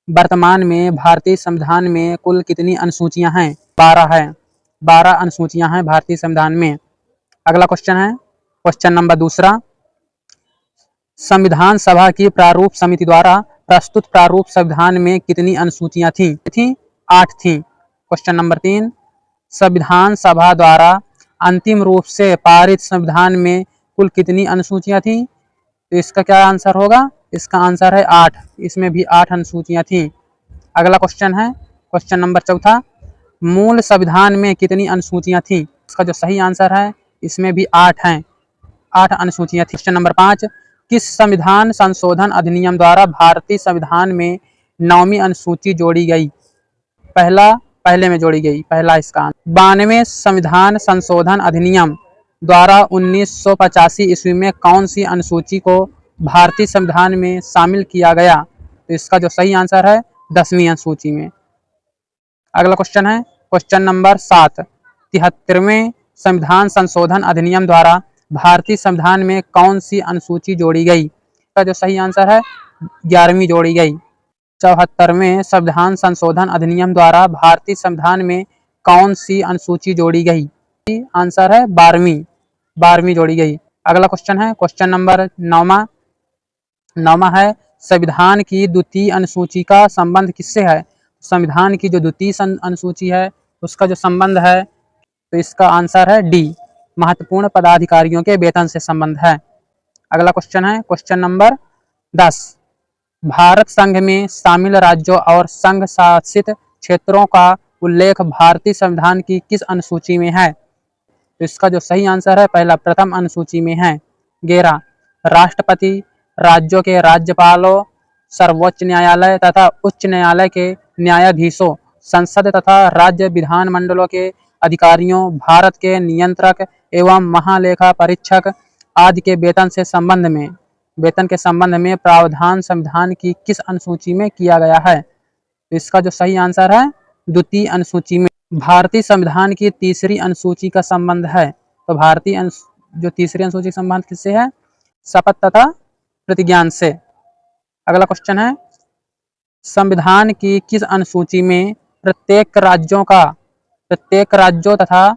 वर्तमान में भारतीय संविधान में कुल कितनी अनुसूचियां हैं? 12 है। 12 अनुसूचियां हैं भारतीय संविधान में। अगला क्वेश्चन है क्वेश्चन नंबर दूसरा, संविधान सभा की प्रारूप समिति द्वारा प्रस्तुत प्रारूप संविधान में कितनी अनुसूचियां थी? 8 थी। क्वेश्चन नंबर 3, संविधान सभा द्वारा अंतिम रूप से पारित संविधान में कुल कितनी अनुसूचियां थी? तो इसका क्या आंसर होगा? इसका आंसर है 8। इसमें भी 8 अनुसूचियां थी। अगला क्वेश्चन है क्वेश्चन नंबर चौथा, मूल संविधान में कितनी अनुसूचियां थी? इसका जो सही आंसर है इसमें भी 8 हैं। 8 अनुसूचियां थी। क्वेश्चन नंबर 5, किस संविधान संशोधन अधिनियम द्वारा भारतीय संविधान में 9वीं अनुसूची जोड़ी गई? पहले में जोड़ी गई। पहला इसका 92वें संविधान संशोधन अधिनियम द्वारा 1985 ईस्वी में कौन सी अनुसूची को भारतीय संविधान में शामिल किया गया? तो इसका जो सही आंसर है 10वीं अनुसूची में। अगला क्वेश्चन है क्वेश्चन नंबर 7, 73वें संविधान संशोधन अधिनियम द्वारा भारतीय संविधान में कौन सी अनुसूची जोड़ी गई? इसका जो सही आंसर है 11वीं जोड़ी गई। 74वें संविधान संशोधन अधिनियम द्वारा भारतीय संविधान में कौन सी अनुसूची जोड़ी गई? आंसर है 12वीं जोड़ी गई। अगला क्वेश्चन है क्वेश्चन नंबर 9वां है, संविधान की द्वितीय अनुसूची का संबंध किससे है? संविधान की जो द्वितीय अनुसूची है उसका जो संबंध है तो इसका आंसर है डी, महत्वपूर्ण पदाधिकारियों के वेतन से संबंध है। अगला क्वेश्चन है क्वेश्चन नंबर 10, भारत संघ में शामिल राज्यों और संघ शासित क्षेत्रों का उल्लेख भारतीय संविधान की किस अनुसूची में है? तो इसका जो सही आंसर है पहला प्रथम अनुसूची में है। 11, राष्ट्रपति, राज्यों के राज्यपालों, सर्वोच्च न्यायालय तथा उच्च न्यायालय के न्यायाधीशों, संसद तथा राज्य विधानमंडलों के अधिकारियों, भारत के नियंत्रक एवं महालेखा परीक्षक आदि के वेतन के संबंध में प्रावधान संविधान की किस अनुसूची में किया गया है? तो इसका जो सही आंसर है द्वितीय अनुसूची में। भारतीय संविधान की तीसरी अनुसूची का संबंध है तो भारतीय जो तीसरी अनुसूची का संबंध किससे है? शपथ तथा प्रतिज्ञान से। अगला क्वेश्चन है, संविधान की किस अनुसूची में प्रत्येक राज्यों तथा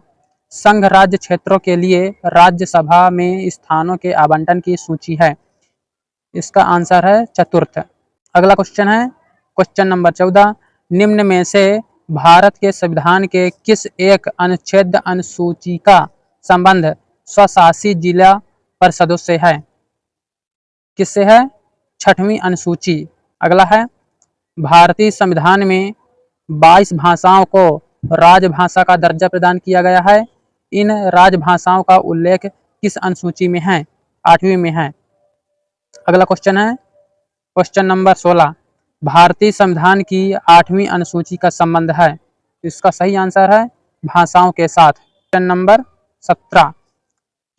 संघ राज्य क्षेत्रों के लिए राज्यसभा में स्थानों के आवंटन की सूची है? इसका आंसर है चतुर्थ। अगला क्वेश्चन है क्वेश्चन नंबर 14, निम्न में से भारत के संविधान के किस एक अनुच्छेद अनुसूची का संबंध स्वशासी जिला परिषदों से है? किससे है? 6वीं अनुसूची। अगला है, भारतीय संविधान में 22 भाषाओं को राजभाषा का दर्जा प्रदान किया गया है। इन राजभाषाओं का उल्लेख किस अनुसूची में है? 8वीं में है। अगला क्वेश्चन है क्वेश्चन नंबर 16, भारतीय संविधान की 8वीं अनुसूची का संबंध है? इसका सही आंसर है भाषाओं के साथ। क्वेश्चन नंबर 17,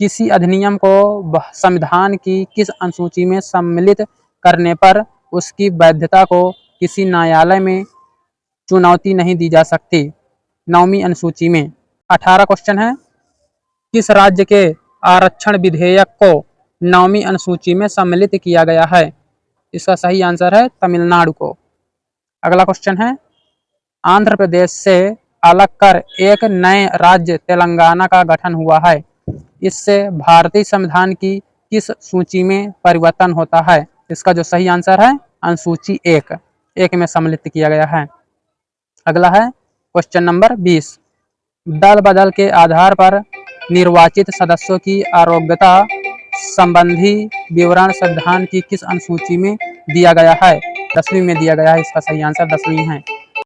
किसी अधिनियम को संविधान की किस अनुसूची में सम्मिलित करने पर उसकी वैधता को किसी न्यायालय में चुनौती नहीं दी जा सकती? 9वीं अनुसूची में। 18 क्वेश्चन है, किस राज्य के आरक्षण विधेयक को 9वीं अनुसूची में सम्मिलित किया गया है? इसका सही आंसर है तमिलनाडु को। अगला क्वेश्चन है, आंध्र प्रदेश से अलग कर एक नए राज्य तेलंगाना का गठन हुआ है। इससे भारतीय संविधान की किस सूची में परिवर्तन होता है? इसका जो सही आंसर है अनुसूची 1 में सम्मिलित किया गया है। अगला है क्वेश्चन नंबर 20, दल बदल के आधार पर निर्वाचित सदस्यों की अयोग्यता संबंधी विवरण संविधान की किस अनुसूची में दिया गया है? 10वीं में दिया गया है। इसका सही आंसर 10वीं है।